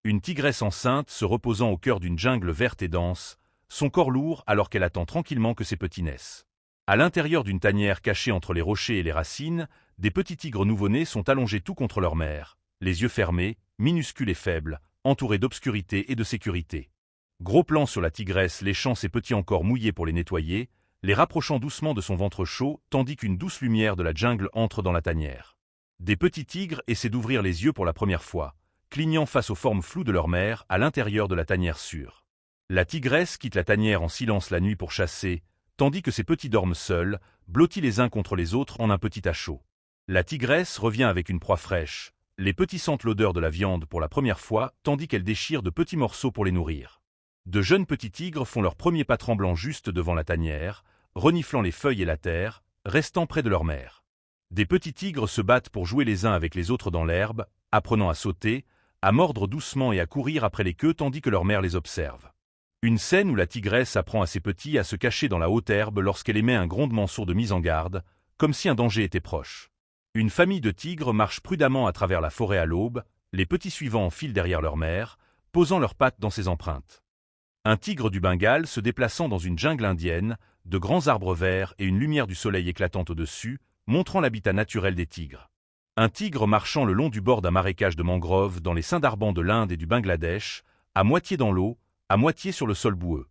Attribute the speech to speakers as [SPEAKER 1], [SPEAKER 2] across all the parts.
[SPEAKER 1] Une tigresse enceinte se reposant au cœur d'une jungle verte et dense, son corps lourd alors qu'elle attend tranquillement que ses petits naissent. À l'intérieur d'une tanière cachée entre les rochers et les racines, des petits tigres nouveau-nés sont allongés tout contre leur mère, les yeux fermés, minuscules et faibles, entourés d'obscurité et de sécurité. Gros plan sur la tigresse léchant ses petits encore mouillés pour les nettoyer, les rapprochant doucement de son ventre chaud tandis qu'une douce lumière de la jungle entre dans la tanière. Des petits tigres essaient d'ouvrir les yeux pour la première fois, clignant face aux formes floues de leur mère à l'intérieur de la tanière sûre. La tigresse quitte la tanière en silence la nuit pour chasser, tandis que ses petits dorment seuls, blottis les uns contre les autres en un petit à chaud. La tigresse revient avec une proie fraîche, les petits sentent l'odeur de la viande pour la première fois tandis qu'elle déchire de petits morceaux pour les nourrir. De jeunes petits tigres font leur premier pas tremblant juste devant la tanière, reniflant les feuilles et la terre, restant près de leur mère. Des petits tigres se battent pour jouer les uns avec les autres dans l'herbe, apprenant à sauter, à mordre doucement et à courir après les queues tandis que leur mère les observe. Une scène où la tigresse apprend à ses petits à se cacher dans la haute herbe lorsqu'elle émet un grondement sourd de mise en garde, comme si un danger était proche. Une famille de tigres marche prudemment à travers la forêt à l'aube, les petits suivants en file derrière leur mère, posant leurs pattes dans ses empreintes. Un tigre du Bengale se déplaçant dans une jungle indienne, de grands arbres verts et une lumière du soleil éclatante au-dessus, montrant l'habitat naturel des tigres. Un tigre marchant le long du bord d'un marécage de mangroves dans les Sundarbans de l'Inde et du Bangladesh, à moitié dans l'eau, à moitié sur le sol boueux.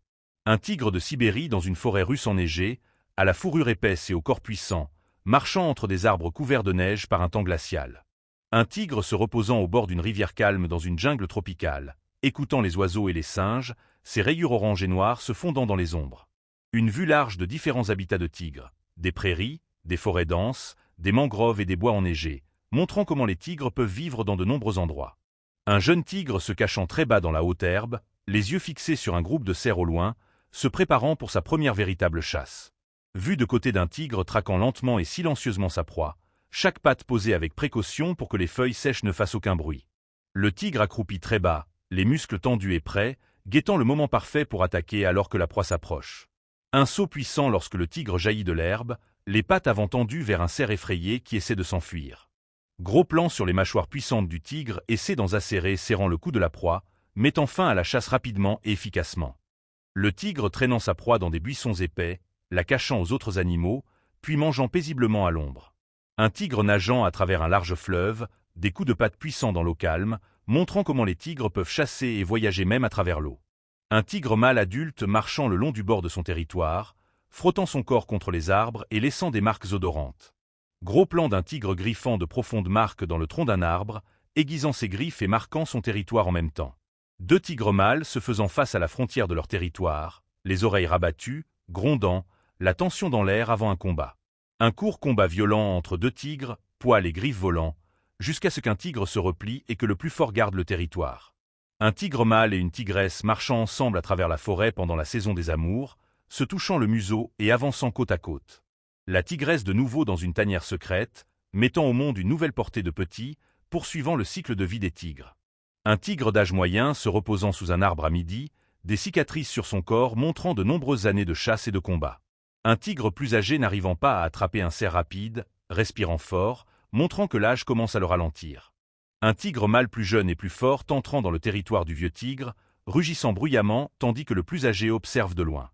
[SPEAKER 1] Un tigre de Sibérie dans une forêt russe enneigée, à la fourrure épaisse et au corps puissant, marchant entre des arbres couverts de neige par un temps glacial. Un tigre se reposant au bord d'une rivière calme dans une jungle tropicale, écoutant les oiseaux et les singes, ses rayures orange et noires se fondant dans les ombres. Une vue large de différents habitats de tigres, des prairies, des forêts denses, des mangroves et des bois enneigés, montrant comment les tigres peuvent vivre dans de nombreux endroits. Un jeune tigre se cachant très bas dans la haute herbe, les yeux fixés sur un groupe de cerfs au loin, se préparant pour sa première véritable chasse. Vue de côté d'un tigre traquant lentement et silencieusement sa proie, chaque patte posée avec précaution pour que les feuilles sèches ne fassent aucun bruit. Le tigre accroupi très bas, les muscles tendus et prêts, guettant le moment parfait pour attaquer alors que la proie s'approche. Un saut puissant lorsque le tigre jaillit de l'herbe, les pattes avant tendues vers un cerf effrayé qui essaie de s'enfuir. Gros plan sur les mâchoires puissantes du tigre et ses dents acérées serrant le cou de la proie, mettant fin à la chasse rapidement et efficacement. Le tigre traînant sa proie dans des buissons épais, la cachant aux autres animaux, puis mangeant paisiblement à l'ombre. Un tigre nageant à travers un large fleuve, des coups de patte puissants dans l'eau calme, montrant comment les tigres peuvent chasser et voyager même à travers l'eau. Un tigre mâle adulte marchant le long du bord de son territoire, frottant son corps contre les arbres et laissant des marques odorantes. Gros plan d'un tigre griffant de profondes marques dans le tronc d'un arbre, aiguisant ses griffes et marquant son territoire en même temps. Deux tigres mâles se faisant face à la frontière de leur territoire, les oreilles rabattues, grondant, la tension dans l'air avant un combat. Un court combat violent entre deux tigres, poils et griffes volants, jusqu'à ce qu'un tigre se replie et que le plus fort garde le territoire. Un tigre mâle et une tigresse marchant ensemble à travers la forêt pendant la saison des amours, se touchant le museau et avançant côte à côte. La tigresse de nouveau dans une tanière secrète, mettant au monde une nouvelle portée de petits, poursuivant le cycle de vie des tigres. Un tigre d'âge moyen se reposant sous un arbre à midi, des cicatrices sur son corps montrant de nombreuses années de chasse et de combat. Un tigre plus âgé n'arrivant pas à attraper un cerf rapide, respirant fort, montrant que l'âge commence à le ralentir. Un tigre mâle plus jeune et plus fort entrant dans le territoire du vieux tigre, rugissant bruyamment tandis que le plus âgé observe de loin.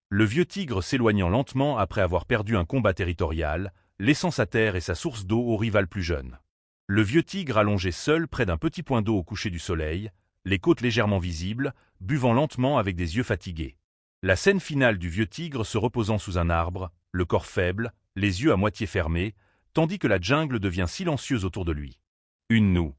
[SPEAKER 1] Le vieux tigre s'éloignant lentement après avoir perdu un combat territorial, laissant sa terre et sa source d'eau au rival plus jeune. Le vieux tigre allongé seul près d'un petit point d'eau au coucher du soleil, les côtes légèrement visibles, buvant lentement avec des yeux fatigués. La scène finale du vieux tigre se reposant sous un arbre, le corps faible, les yeux à moitié fermés, tandis que la jungle devient silencieuse autour de lui. Une noue.